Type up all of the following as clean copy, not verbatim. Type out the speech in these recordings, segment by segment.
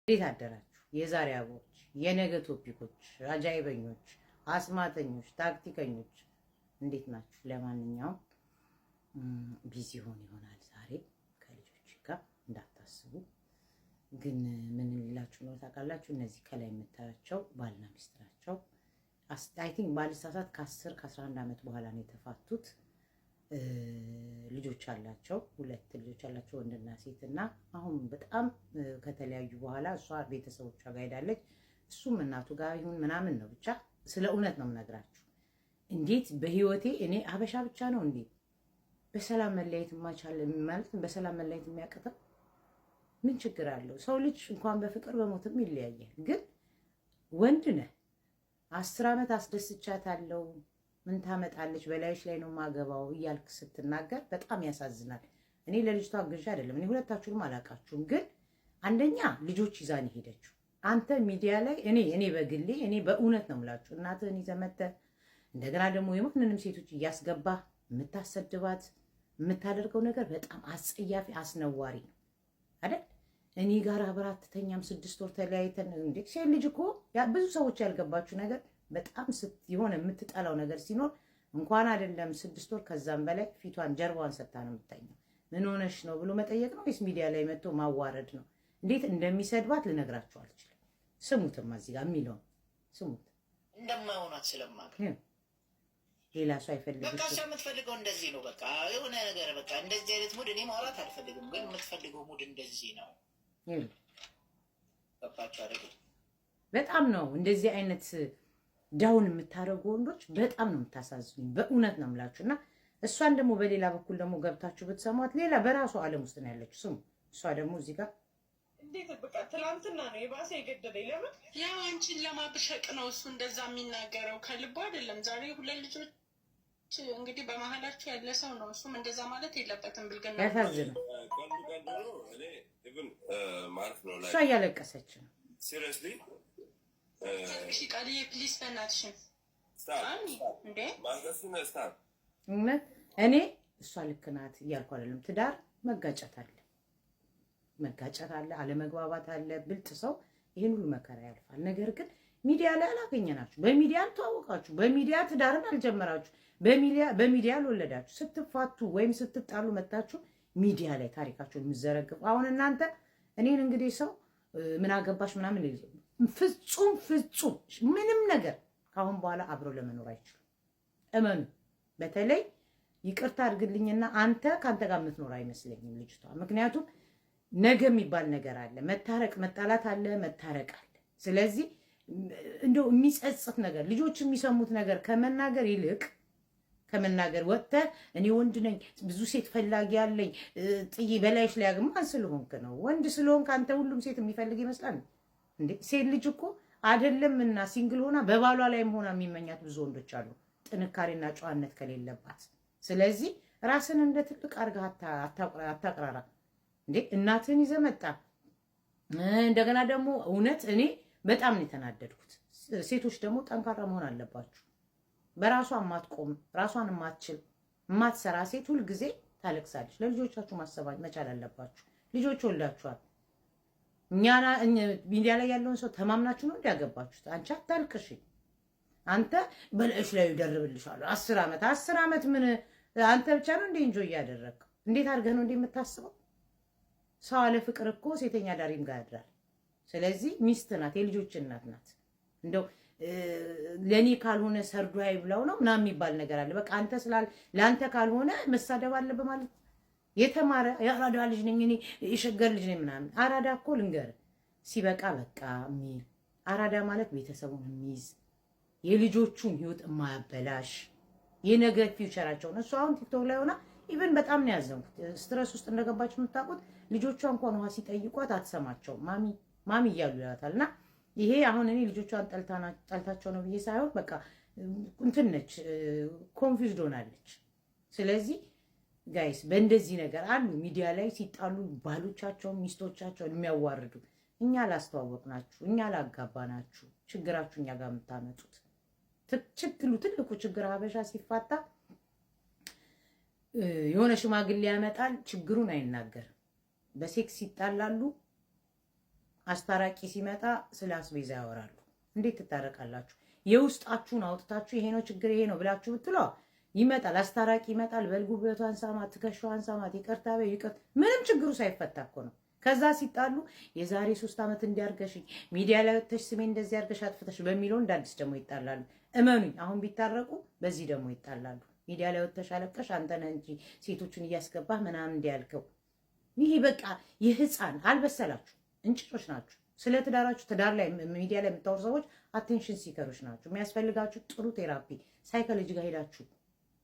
እንዴት አደራችሁ? የዛሬ አበቦች፣ የነገ ቶፒኮች፣ አጃይበኞች፣ አስማተኞች፣ ታክቲከኞች እንዴት ናችሁ? ለማንኛውም ቢዚ ይሆናል ዛሬ ከልጆች ጋር እንዳታስቡ። ግን ምን ልላችሁ ነው ታውቃላችሁ? እነዚህ ከላይ የምታያቸው ባልና ሚስት ናቸው። አይ ቲንክ ባልሳሳት ከ11 ዓመት በኋላ ነው የተፋቱት። ልጆች አላቸው፣ 2 ልጆች አላቸው፣ ወንድና ሴት። እና አሁን በጣም ከተለያዩ በኋላ እሷ ቤተሰቦቿ ጋር ሄዳለች፣ እሱም እናቱ ጋር ይሁን ምናምን ነው። ብቻ ስለ እውነት ነው የምነግራችሁ። እንዴት በህይወቴ እኔ ሀበሻ ብቻ ነው እንዴ በሰላም መለየት ማቻል ማለት በሰላም መለየት የሚያቅተው? ምን ችግር አለው? ሰው ልጅ እንኳን በፍቅር በሞትም ይለያያል። ግን ወንድ ነህ 10 ዓመት አስደስቻታለሁ ምን ታመጣለች በላይሽ ላይ ነው ማገባው እያልክ ስትናገር በጣም ያሳዝናል። እኔ ለልጅቷ አግዣ አይደለም፣ እኔ ሁለታችሁንም አላውቃችሁም። ግን አንደኛ ልጆች ይዛን ሄደችው። አንተ ሚዲያ ላይ እኔ በግሌ እኔ በእውነት ነው የምላችሁ እናትህን ይዘህ መተህ እንደገና ደግሞ የማንንም ሴቶች እያስገባ የምታሰድባት የምታደርገው ነገር በጣም አስጸያፊ አስነዋሪ ነው አይደል? እኔ ጋር አብራት ተኛም 6 ወር ተለያይተን እንዴ! ሴት ልጅ እኮ ብዙ ሰዎች ያልገባችሁ ነገር በጣም የሆነ የምትጠላው ነገር ሲኖር እንኳን አይደለም 6 ወር ከዛም በላይ ፊቷን ጀርባዋን ሰጥታ ነው የምታኘው። ምን ሆነሽ ነው ብሎ መጠየቅ ነው ወይስ ሚዲያ ላይ መጥቶ ማዋረድ ነው? እንዴት እንደሚሰድባት ልነግራችሁ አልችልም። ስሙትማ እዚህ ጋር የሚለውን ስሙት። እንደማይሆናት ስለማውቅ ሌላ ሰው አይፈልግም። በቃ እሷ የምትፈልገው እንደዚህ ነው። በቃ የሆነ ነገር በቃ እንደዚህ አይነት ሙድ እኔ ማውራት አልፈልግም፣ ግን የምትፈልገው ሙድ እንደዚህ ነው። በቃ በጣም ነው እንደዚህ አይነት ዳውን የምታደርጉ ወንዶች በጣም ነው የምታሳዝኑኝ። በእውነት ነው የምላችሁ። እና እሷን ደግሞ በሌላ በኩል ደግሞ ገብታችሁ ብትሰሟት ሌላ በራሱ ዓለም ውስጥ ነው ያለችው። ስሙ። እሷ ደግሞ እዚህ ጋር እንዴት በቃ ትላንትና ነው የባሰ የገደለኝ። ለምን ያው አንቺን ለማብሸቅ ነው እሱ እንደዛ የሚናገረው፣ ከልቡ አይደለም። ዛሬ 2 ልጆች እንግዲህ በመሀላችሁ ያለ ሰው ነው። እሱም እንደዛ ማለት የለበትም። ብልግና ያሳዝነው። እሷ እያለቀሰች ነው። እሺ ቃልዬ ፕሊስ በእናትሽን እንዴ እውነት እኔ እሷ ልክ ናት እያልኩ አይደለም። ትዳር መጋጨት አለ፣ አለመግባባት አለ። ብልጥ ሰው ይህን ሁሉ መከራ ያልፋል። ነገር ግን ሚዲያ ላይ አላገኘናችሁ፣ በሚዲያ አልተዋወቃችሁ፣ በሚዲያ ትዳርን አልጀመራችሁ፣ በሚዲያ አልወለዳችሁ። ስትፋቱ ወይም ስትጣሉ መታችሁ ሚዲያ ላይ ታሪካችሁን የምትዘረግፉ። አሁን እናንተ እኔን እንግዲህ ሰው ምን አገባሽ ምናምን ፍጹም ምንም ነገር ካሁን በኋላ አብረው ለመኖር አይችሉም። እመኑ። በተለይ ይቅርታ አድርግልኝና አንተ ካንተ ጋር የምትኖር አይመስለኝም ልጅቷ። ምክንያቱም ነገ የሚባል ነገር አለ፣ መታረቅ መጣላት አለ፣ መታረቅ አለ። ስለዚህ እንደው የሚጸጽት ነገር ልጆች የሚሰሙት ነገር ከመናገር ይልቅ ከመናገር ወጥተህ እኔ ወንድ ነኝ ብዙ ሴት ፈላጊ ያለኝ ጥዬ በላይሽ ላይ ማን ስለሆንክ ነው? ወንድ ስለሆንክ አንተ ሁሉም ሴት የሚፈልግ ይመስላል እንዴ? ሴት ልጅ እኮ አይደለምና ሲንግል ሆና በባሏ ላይም ሆና የሚመኛት ብዙ ወንዶች አሉ፣ ጥንካሬና ጨዋነት ከሌለባት። ስለዚህ ራስን እንደ ትልቅ አድርገህ አታቅራራ እንዴ። እናትህን ይዘህ መጣ። እንደገና ደግሞ እውነት እኔ በጣም ነው የተናደድኩት። ሴቶች ደግሞ ጠንካራ መሆን አለባችሁ። በራሷ የማትቆም ራሷን የማትችል የማትሰራ ሴት ሁልጊዜ ታለቅሳለች። ለልጆቻችሁ ማሰባት መቻል አለባችሁ። ልጆች ወልዳችኋል። ሚዲያ ላይ ያለውን ሰው ተማምናችሁ ነው እንዲያገባችሁት። አንቺ አታልቅሽ። አንተ በላይሽ ላይ ይደርብልሻለሁ 10 ዓመት ምን አንተ ብቻ ነው እንዴ እንጆ እያደረግ? እንዴት አድርገህ ነው እንዴ የምታስበው? ሰው አለ ፍቅር እኮ ሴተኛ ዳሪም ጋር ያድራል። ስለዚህ ሚስት ናት፣ የልጆች እናት ናት። እንደው ለኔ ካልሆነ ሰርዶ አይብላው ነው ምናምን የሚባል ነገር አለ። በቃ አንተ ለአንተ ካልሆነ መሳደብ አለብህ ማለት የተማረ የአራዳ ልጅ ነኝ እኔ የሸገር ልጅ ነኝ ምናምን። አራዳ እኮ ልንገርህ ሲበቃ በቃ የሚል አራዳ ማለት ቤተሰቡን የሚይዝ የልጆቹን ህይወት የማያበላሽ የነገ ፊውቸራቸውን። እሱ አሁን ቲክቶክ ላይ ሆና ኢቨን በጣም ነው ያዘንኩት። ስትረስ ውስጥ እንደገባችሁ የምታውቁት ልጆቿ እንኳን ውሃ ሲጠይቋት አትሰማቸው ማሚ እያሉ ይላታል። እና ይሄ አሁን እኔ ልጆቿን ጠልታቸው ነው ብዬ ሳይሆን በቃ እንትን ነች፣ ኮንፊውዝድ ሆናለች። ስለዚህ ጋይስ በእንደዚህ ነገር አሉ ሚዲያ ላይ ሲጣሉ ባሎቻቸውን ሚስቶቻቸውን የሚያዋርዱ። እኛ ላስተዋወቅናችሁ፣ እኛ ላጋባናችሁ፣ ችግራችሁ እኛ ጋር የምታመጡት ትልቁ ችግር ሀበሻ ሲፋታ የሆነ ሽማግሌ ያመጣል፣ ችግሩን አይናገርም። በሴክስ ይጣላሉ፣ አስታራቂ ሲመጣ ስለ አስቤዛ ያወራሉ። እንዴት ትታረቃላችሁ? የውስጣችሁን አውጥታችሁ ይሄ ነው ችግር ይሄ ነው ብላችሁ ብትሏ ይመጣል፣ አስታራቂ ይመጣል። በልጉበቷን ሳማት፣ ትከሻዋን ሳማት፣ ይቅርታ በይ ይቅርታ። ምንም ችግሩ ሳይፈታ እኮ ነው። ከዛ ሲጣሉ የዛሬ 3 ዓመት እንዲያርገሽኝ ሚዲያ ላይ ወጥተሽ ስሜ እንደዚህ አርገሽ አጥፍተሽ በሚለው እንዳዲስ ደግሞ ይጣላሉ። እመኑኝ አሁን ቢታረቁ በዚህ ደግሞ ይጣላሉ። ሚዲያ ላይ ወጥተሽ አለቀሽ አንተ ነህ እንጂ ሴቶችን እያስገባህ ምናምን እንዲያልከው። ይሄ በቃ የህፃን አልበሰላችሁ እንጭጮች ናችሁ። ስለ ትዳራችሁ ትዳር ላይ ሚዲያ ላይ የምታወሩ ሰዎች አቴንሽን ሲከሮች ናችሁ። የሚያስፈልጋችሁ ጥሩ ቴራፒ ሳይኮሎጂ ጋር ሄዳችሁ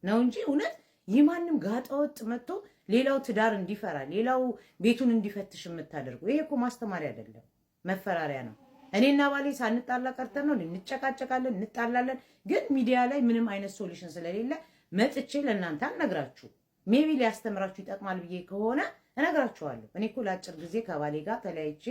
ነው እንጂ እውነት የማንም ጋጠወጥ መጥቶ ሌላው ትዳር እንዲፈራ ሌላው ቤቱን እንዲፈትሽ የምታደርጉ ይሄ እኮ ማስተማሪያ አይደለም፣ መፈራሪያ ነው። እኔና ባሌ ሳንጣላ ቀርተን ነው እንጨቃጨቃለን፣ እንጣላለን። ግን ሚዲያ ላይ ምንም አይነት ሶሉሽን ስለሌለ መጥቼ ለእናንተ አልነግራችሁ። ሜቢ ሊያስተምራችሁ ይጠቅማል ብዬ ከሆነ እነግራችኋለሁ። እኔ እኮ ለአጭር ጊዜ ከባሌ ጋር ተለያይቼ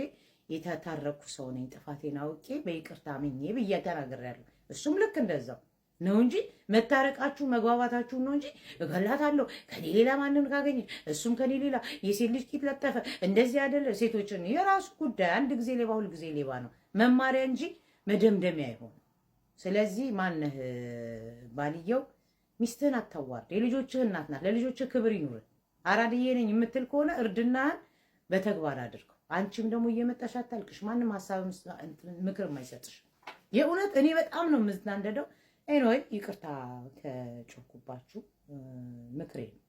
የተታረኩ ሰው ነኝ። ጥፋቴን አውቄ በይቅርታ አምኜ ብዬ ተናግሬያለሁ። እሱም ልክ እንደዛው ነው እንጂ መታረቃችሁ መግባባታችሁ ነው እንጂ እገላታለሁ ከኔ ሌላ ማንን ካገኘ እሱም ከኔ ሌላ የሴት ልጅ ቂጥ ለጠፈ እንደዚህ አይደለ። ሴቶችን የራሱ ጉዳይ፣ አንድ ጊዜ ሌባ ሁል ጊዜ ሌባ ነው፣ መማሪያ እንጂ መደምደሚያ አይሆን። ስለዚህ ማነህ ባልየው ሚስትህን አታዋርድ። የልጆችህ እናት ናት፣ ለልጆችህ ክብር ይኑር። አራድዬ ነኝ የምትል ከሆነ እርድናህን በተግባር አድርገው። አንቺም ደግሞ እየመጣሽ አታልቅሽ። ማንም ሀሳብ ምክር የማይሰጥሽ የእውነት እኔ በጣም ነው የምዝናንደደው። ኤኒዌይ ይቅርታ ከጮኩባችሁ ምክሬ ነው።